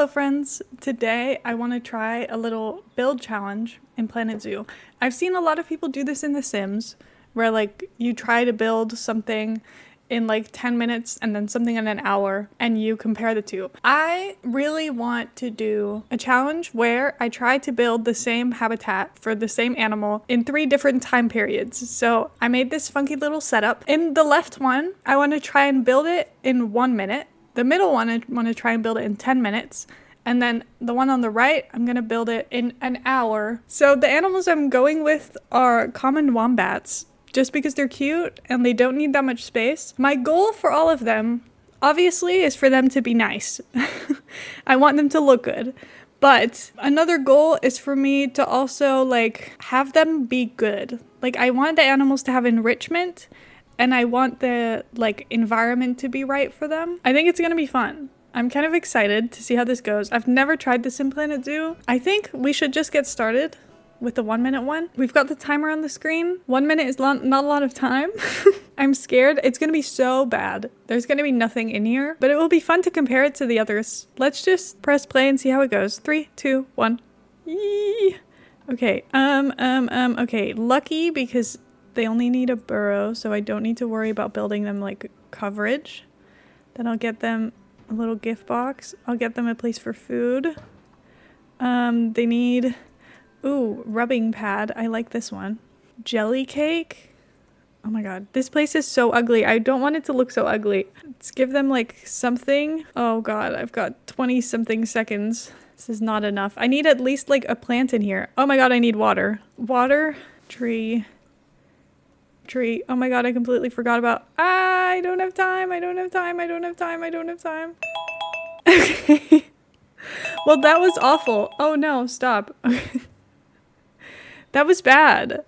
Hello friends! Today I want to try a little build challenge in Planet Zoo. I've seen a lot of people do this in The Sims, where like you try to build something in like 10 minutes and then something in an hour and you compare the two. I really want to do a challenge where I try to build the same habitat for the same animal in 3 different time periods. So I made this funky little setup. In the left one, I want to try and build it in 1 minute. The middle one, I want to try and build it in 10 minutes. And then the one on the right, I'm going to build it in an hour. So the animals I'm going with are common wombats, just because they're cute and they don't need that much space. My goal for all of them, obviously, is for them to be nice. I want them to look good. But another goal is for me to also like have them be good. Like I want the animals to have enrichment. And I want the like environment to be right for them. I think it's gonna be fun. I'm kind of excited to see how this goes. I've never tried this in Planet Zoo. I think we should just get started with the 1 minute one. We've got the timer on the screen. 1 minute is not a lot of time. I'm scared. It's gonna be so bad. There's gonna be nothing in here, but it will be fun to compare it to the others. Let's just press play and see how it goes. 3, 2, 1. Yee. Okay, okay, lucky because they only need a burrow, so I don't need to worry about building them like coverage. Then I'll get them a little gift box. I'll get them a place for food. They need, ooh, rubbing pad. I like this one. Jelly cake. Oh my god, this place is so ugly. I don't want it to look so ugly. Let's give them like something. Oh god, I've got 20 something seconds. This is not enough. I need at least like a plant in here. Oh my god, I need water. Water, tree. Oh my god, I completely forgot about. I don't have time. I don't have time. Okay. Well, that was awful. Oh no, stop. That was bad.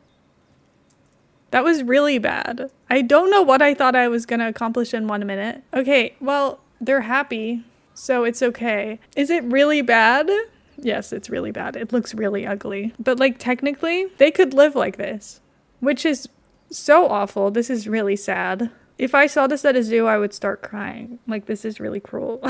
That was really bad. I don't know what I thought I was gonna accomplish in 1 minute. Okay, well, they're happy, so it's okay. Is it really bad? Yes, it's really bad. It looks really ugly. But like technically, they could live like this, which is so awful. This is really sad. If I saw this at a zoo, I would start crying. Like, this is really cruel.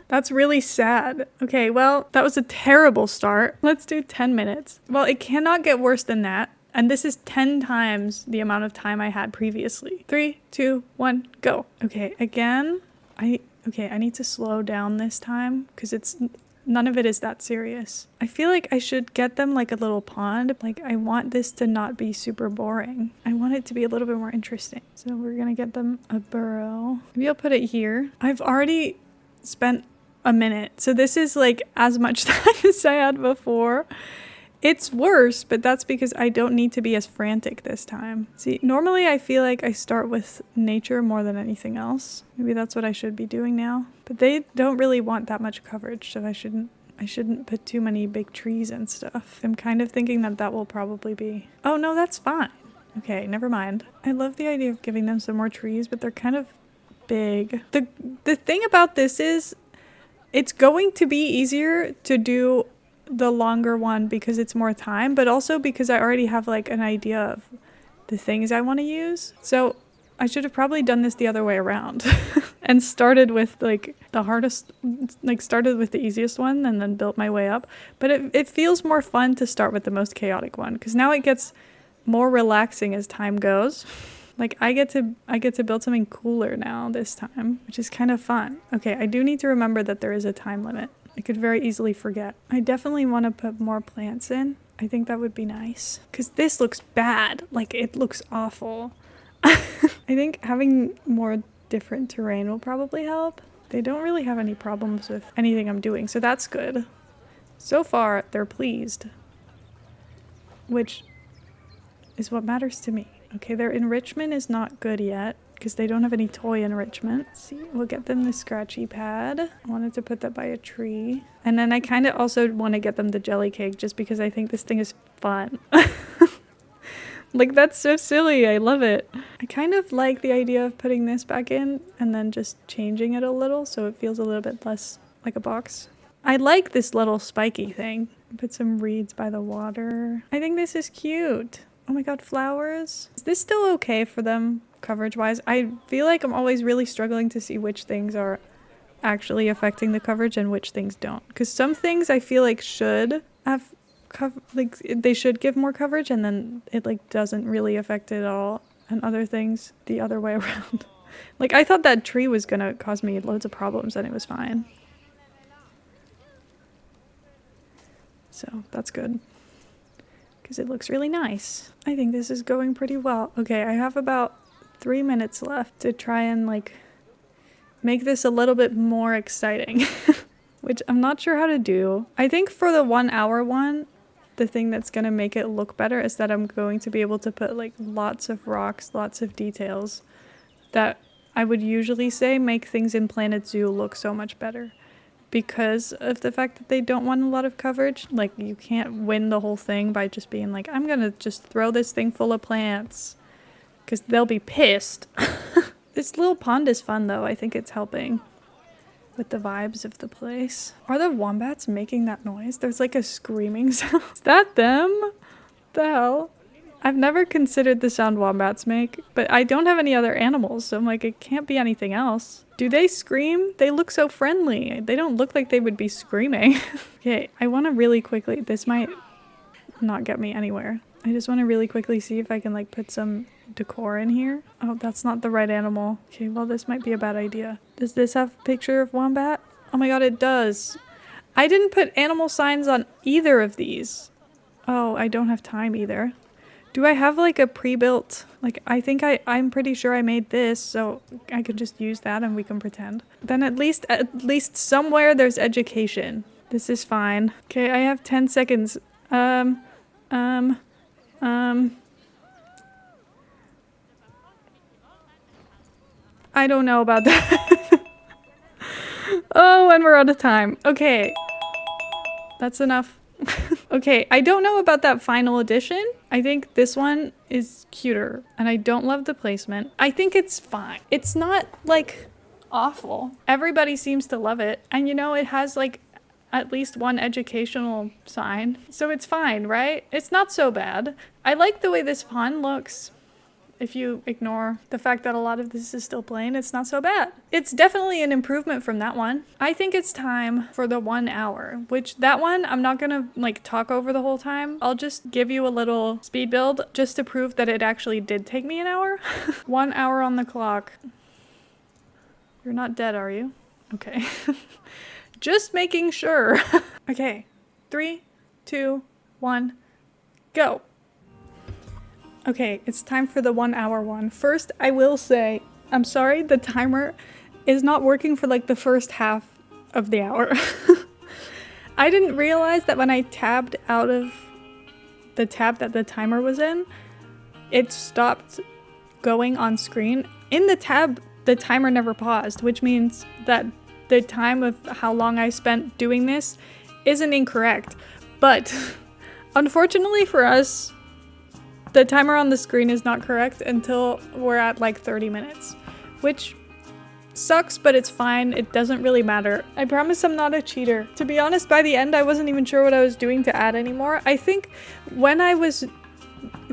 That's really sad. Okay, well, that was a terrible start. Let's do 10 minutes. Well, it cannot get worse than that. And this is 10 times the amount of time I had previously. 3, 2, 1, go. Okay, again, I need to slow down this time because none of it is that serious. I feel like I should get them like a little pond. Like I want this to not be super boring. I want it to be a little bit more interesting. So we're gonna get them a burrow. Maybe I'll put it here. I've already spent a minute. So this is like as much time as I had before. It's worse, but that's because I don't need to be as frantic this time. See, normally I feel like I start with nature more than anything else. Maybe that's what I should be doing now. But they don't really want that much coverage, so I shouldn't put too many big trees and stuff. I'm kind of thinking that will probably be... Oh no, that's fine. Okay, never mind. I love the idea of giving them some more trees, but they're kind of big. The thing about this is, it's going to be easier to do the longer one because it's more time, but also because I already have like an idea of the things I want to use. So I should have probably done this the other way around and started with like the hardest, like started with the easiest one and then built my way up. But it feels more fun to start with the most chaotic one because now it gets more relaxing as time goes. Like I get to build something cooler now this time, which is kind of fun. Okay, I do need to remember that there is a time limit. I could very easily forget. I definitely want to put more plants in. I think that would be nice. Because this looks bad. Like, it looks awful. I think having more different terrain will probably help. They don't really have any problems with anything I'm doing, so that's good. So far, they're pleased. Which is what matters to me. Okay, their enrichment is not good yet, because they don't have any toy enrichment. See, we'll get them the scratchy pad. I wanted to put that by a tree. And then I kind of also want to get them the jelly cake just because I think this thing is fun. Like, that's so silly. I love it. I kind of like the idea of putting this back in and then just changing it a little so it feels a little bit less like a box. I like this little spiky thing. Put some reeds by the water. I think this is cute. Oh my god, flowers. Is this still okay for them coverage wise? I feel like I'm always really struggling to see which things are actually affecting the coverage and which things don't. Because some things I feel like should have like they should give more coverage, and then it like doesn't really affect it at all, and other things the other way around. Like I thought that tree was gonna cause me loads of problems and it was fine. So that's good, because it looks really nice. I think this is going pretty well. Okay, I have about 3 minutes left to try and like make this a little bit more exciting, which I'm not sure how to do. I think for the 1 hour one, the thing that's gonna make it look better is that I'm going to be able to put like lots of rocks, lots of details that I would usually say make things in Planet Zoo look so much better. Because of the fact that they don't want a lot of coverage. Like you can't win the whole thing by just being like, I'm gonna just throw this thing full of plants, because they'll be pissed. This little pond is fun though. I think it's helping with the vibes of the place. Are the wombats making that noise? There's like a screaming sound. Is that them? What the hell? I've never considered the sound wombats make, but I don't have any other animals, so I'm like, it can't be anything else. Do they scream? They look so friendly. They don't look like they would be screaming. Okay, I want to really quickly, this might not get me anywhere. I just want to really quickly see if I can like put some decor in here. Oh, that's not the right animal. Okay, well this might be a bad idea. Does this have a picture of wombat? Oh my god, it does. I didn't put animal signs on either of these. Oh, I don't have time either. Do I have like a pre-built, like I think I'm pretty sure I made this, so I could just use that and we can pretend. Then at least somewhere there's education. This is fine. Okay, I have 10 seconds. I don't know about that. Oh, and we're out of time. Okay. That's enough. Okay, I don't know about that final edition. I think this one is cuter, and I don't love the placement. I think it's fine. It's not, like, awful. Everybody seems to love it, and you know, it has, like, at least one educational sign, so it's fine, right? It's not so bad. I like the way this pond looks. If you ignore the fact that a lot of this is still plain, it's not so bad. It's definitely an improvement from that one. I think it's time for the 1 hour, which that one, I'm not gonna like talk over the whole time. I'll just give you a little speed build just to prove that it actually did take me an hour. 1 hour on the clock. You're not dead, are you? Okay. Just making sure. Okay, 3, 2, 1, go. Okay, it's time for the 1 hour one. First, I will say, I'm sorry, the timer is not working for like the first half of the hour. I didn't realize that when I tabbed out of the tab that the timer was in, it stopped going on screen. In the tab, the timer never paused, which means that the time of how long I spent doing this isn't incorrect. But unfortunately for us, the timer on the screen is not correct until we're at like 30 minutes, which sucks, but it's fine. It doesn't really matter. I promise I'm not a cheater. To be honest, by the end, I wasn't even sure what I was doing to add anymore. I think when I was,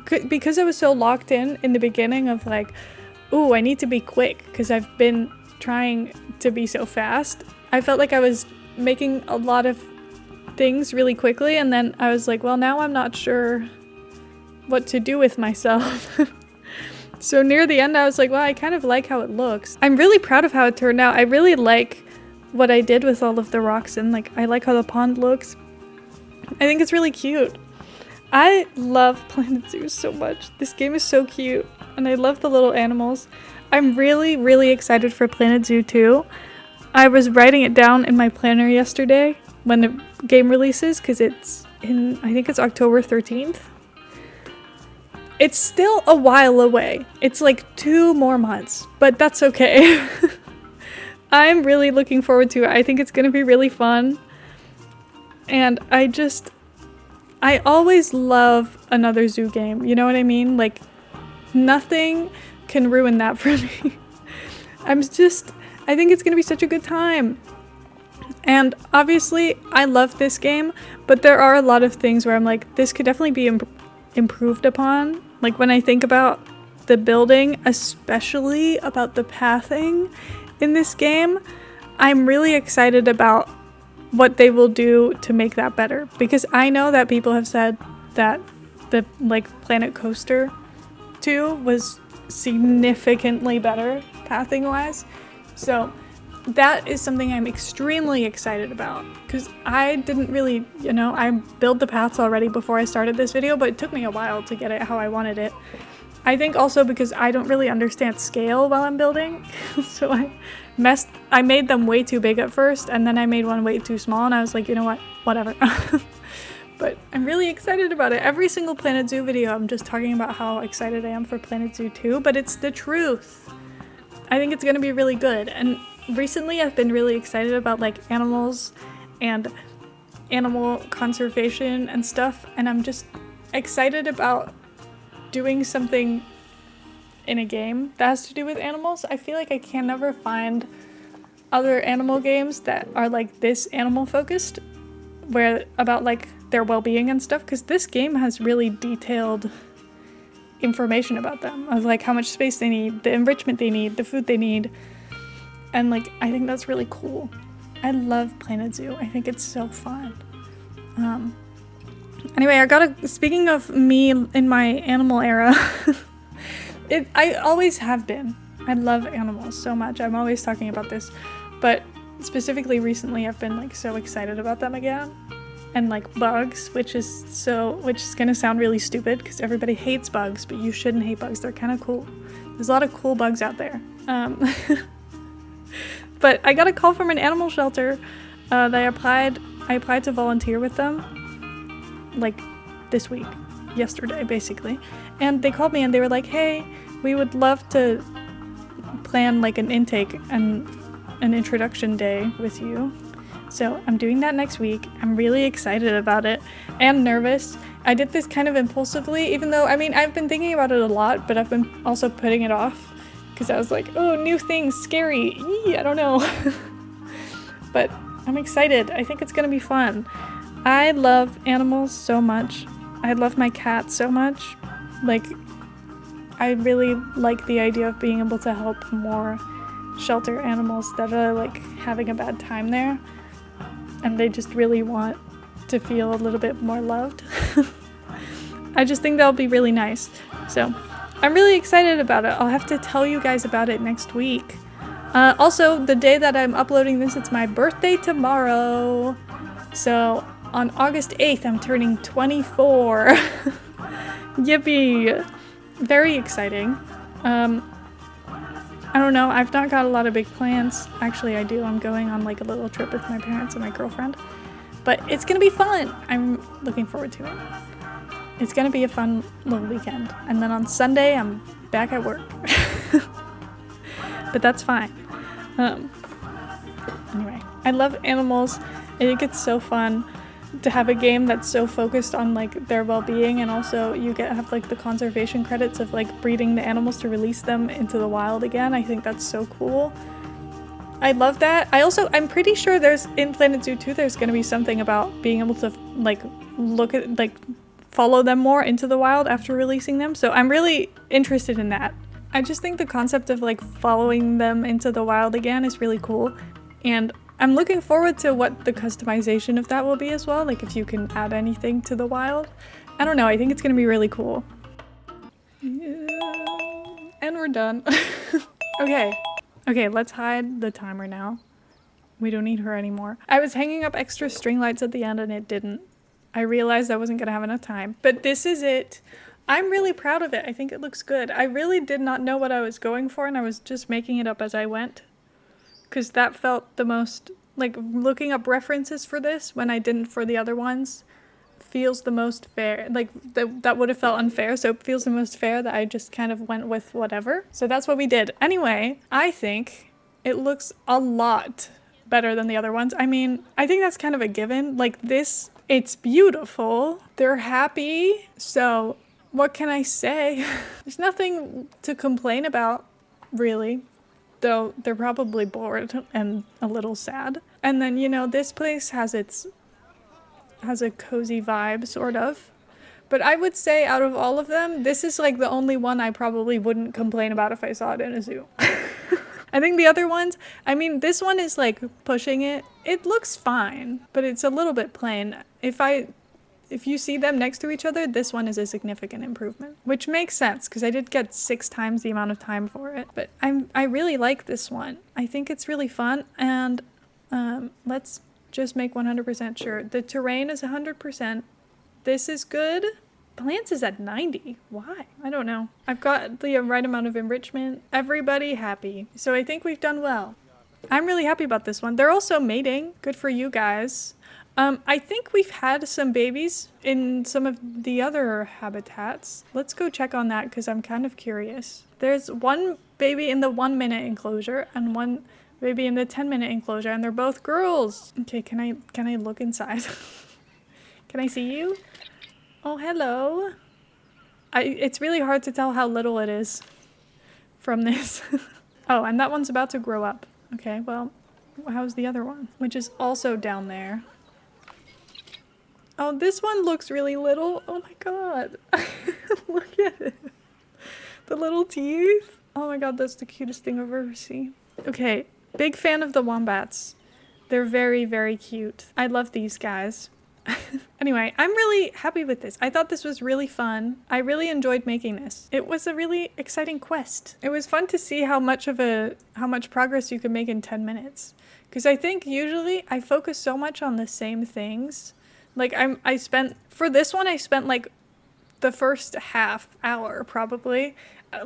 because I was so locked in the beginning of like, ooh, I need to be quick because I've been trying to be so fast. I felt like I was making a lot of things really quickly, and then I was like, well, now I'm not sure what to do with myself. So near the end I was like, well, I kind of like how it looks. I'm really proud of how it turned out. I really like what I did with all of the rocks, and like I like how the pond looks. I think it's really cute. I love Planet Zoo so much. This game is so cute, and I love the little animals. I'm really excited for Planet Zoo 2. I was writing it down in my planner yesterday when the game releases, because it's in, I think it's October 13th. It's still a while away. It's like 2 more months, but that's okay. I'm really looking forward to it. I think it's gonna be really fun. And I always love another zoo game. You know what I mean? Like, nothing can ruin that for me. I think it's gonna be such a good time. And obviously, I love this game, but there are a lot of things where I'm like, this could definitely be improved upon. Like when I think about the building, especially about the pathing in this game, I'm really excited about what they will do to make that better, because I know that people have said that the Planet Coaster 2 was significantly better pathing wise. So that is something I'm extremely excited about, because I didn't really, I built the paths already before I started this video, but it took me a while to get it how I wanted it. I think also because I don't really understand scale while I'm building, so I made them way too big at first, and then I made one way too small, and I was like, you know what, whatever. But I'm really excited about it. Every single Planet Zoo video, I'm just talking about how excited I am for Planet Zoo 2, but it's the truth. I think it's gonna be really good. And recently I've been really excited about animals and animal conservation and stuff, and I'm just excited about doing something in a game that has to do with animals. I feel like I can never find other animal games that are this animal focused, where about their well-being and stuff, because this game has really detailed information about them, of how much space they need, the enrichment they need, the food they need, and I think that's really cool. I love Planet Zoo. I think it's so fun. Anyway, speaking of me in my animal era, I always have been. I love animals so much. I'm always talking about this, but specifically recently I've been so excited about them again. And bugs, which is gonna sound really stupid because everybody hates bugs, but you shouldn't hate bugs. They're kind of cool. There's a lot of cool bugs out there. But I got a call from an animal shelter that I applied to volunteer with them this week, yesterday basically, and they called me and they were like, hey, we would love to plan an intake and an introduction day with you. So I'm doing that next week. I'm really excited about it and nervous. I did this kind of impulsively, even though, I've been thinking about it a lot, but I've been also putting it off because I was like, oh, new things, scary. I don't know. But I'm excited. I think it's gonna be fun. I love animals so much. I love my cat so much. I really like the idea of being able to help more shelter animals that are having a bad time there, and they just really want to feel a little bit more loved. I just think that'll be really nice. So I'm really excited about it. I'll have to tell you guys about it next week. Also, the day that I'm uploading this, it's my birthday tomorrow. So on August 8th, I'm turning 24. Yippee! Very exciting. I don't know, I've not got a lot of big plans. Actually, I do. I'm going on a little trip with my parents and my girlfriend. But it's gonna be fun. I'm looking forward to it. It's gonna be a fun little weekend. And then on Sunday, I'm back at work. But that's fine. Anyway, I love animals. I think it's so fun to have a game that's so focused on their well-being, and also you have the conservation credits of breeding the animals to release them into the wild again. I think that's so cool. I love that. I'm pretty sure in Planet Zoo 2 there's going to be something about being able to look at follow them more into the wild after releasing them, so I'm really interested in that. I just think the concept of following them into the wild again is really cool, and I'm looking forward to what the customization of that will be as well, if you can add anything to the wild. I don't know, I think it's gonna be really cool. Yeah. And we're done. Okay, let's hide the timer now. We don't need her anymore. I was hanging up extra string lights at the end and it didn't. I realized I wasn't gonna have enough time, but this is it. I'm really proud of it. I think it looks good. I really did not know what I was going for, and I was just making it up as I went. Because that felt the most, looking up references for this when I didn't for the other ones feels the most fair. That would have felt unfair, so it feels the most fair that I just kind of went with whatever. So that's what we did. Anyway, I think it looks a lot better than the other ones. I think that's kind of a given. This, it's beautiful. They're happy. So what can I say? There's nothing to complain about, really. Though they're probably bored and a little sad. And then, this place has a cozy vibe, sort of. But I would say out of all of them, this is the only one I probably wouldn't complain about if I saw it in a zoo. I think the other ones, I mean, this one is like pushing it. It looks fine, but it's a little bit plain. If you see them next to each other, this one is a significant improvement, which makes sense because I did get 6 times the amount of time for it. But I really like this one. I think it's really fun, and let's just make 100% sure. The terrain is 100%. This is good. Plants is at 90. Why? I don't know. I've got the right amount of enrichment. Everybody happy. So I think we've done well. I'm really happy about this one. They're also mating. Good for you guys. I think we've had some babies in some of the other habitats. Let's go check on that because I'm kind of curious. There's one baby in the 1-minute enclosure and one baby in the 10-minute enclosure, and they're both girls. Okay, can I look inside? Can I see you? Oh, hello. It's really hard to tell how little it is from this. Oh, and that one's about to grow up. Okay, well, how's the other one? Which is also down there. Oh, this one looks really little. Oh my god. Look at it. The little teeth. Oh my god, that's the cutest thing I've ever seen. Okay, big fan of the wombats. They're very, very cute. I love these guys. Anyway, I'm really happy with this. I thought this was really fun. I really enjoyed making this. It was a really exciting quest. It was fun to see how much progress you could make in 10 minutes. Because I think usually I focus so much on the same things. Like for this one, I spent like the first half hour probably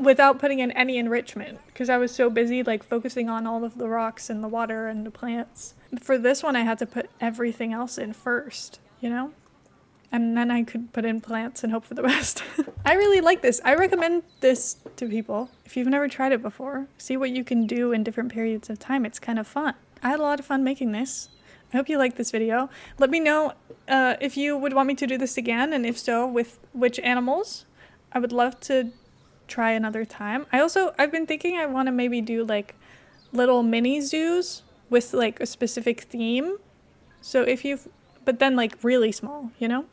without putting in any enrichment because I was so busy like focusing on all of the rocks and the water and the plants. For this one, I had to put everything else in first, you know? And then I could put in plants and hope for the best. I really like this. I recommend this to people. If you've never tried it before, see what you can do in different periods of time. It's kind of fun. I had a lot of fun making this. I hope you liked this video. Let me know if you would want me to do this again, and if so, with which animals. I would love to try another time. I've been thinking I want to maybe do like little mini zoos with like a specific theme. So but then like really small, you know?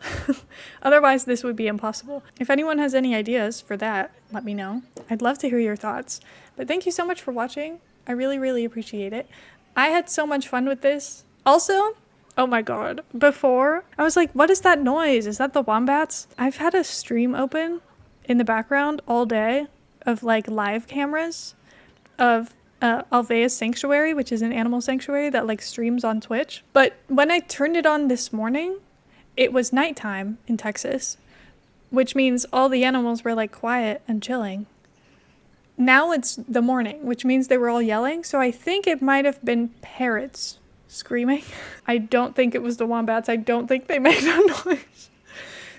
Otherwise this would be impossible. If anyone has any ideas for that, let me know. I'd love to hear your thoughts. But thank you so much for watching. I really, really appreciate it. I had so much fun with this. Also, oh my god, before I was like, what is that noise? Is that the wombats? I've had a stream open in the background all day of like live cameras of Alvea's Sanctuary, which is an animal sanctuary that like streams on Twitch. But when I turned it on this morning, it was nighttime in Texas, which means all the animals were like quiet and chilling. Now it's the morning, which means they were all yelling. So I think it might have been parrots screaming. I don't think it was the wombats. I don't think they made no noise.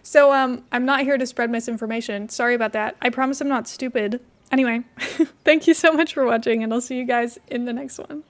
So I'm not here to spread misinformation. Sorry about that. I promise I'm not stupid. Anyway, thank you so much for watching, and I'll see you guys in the next one.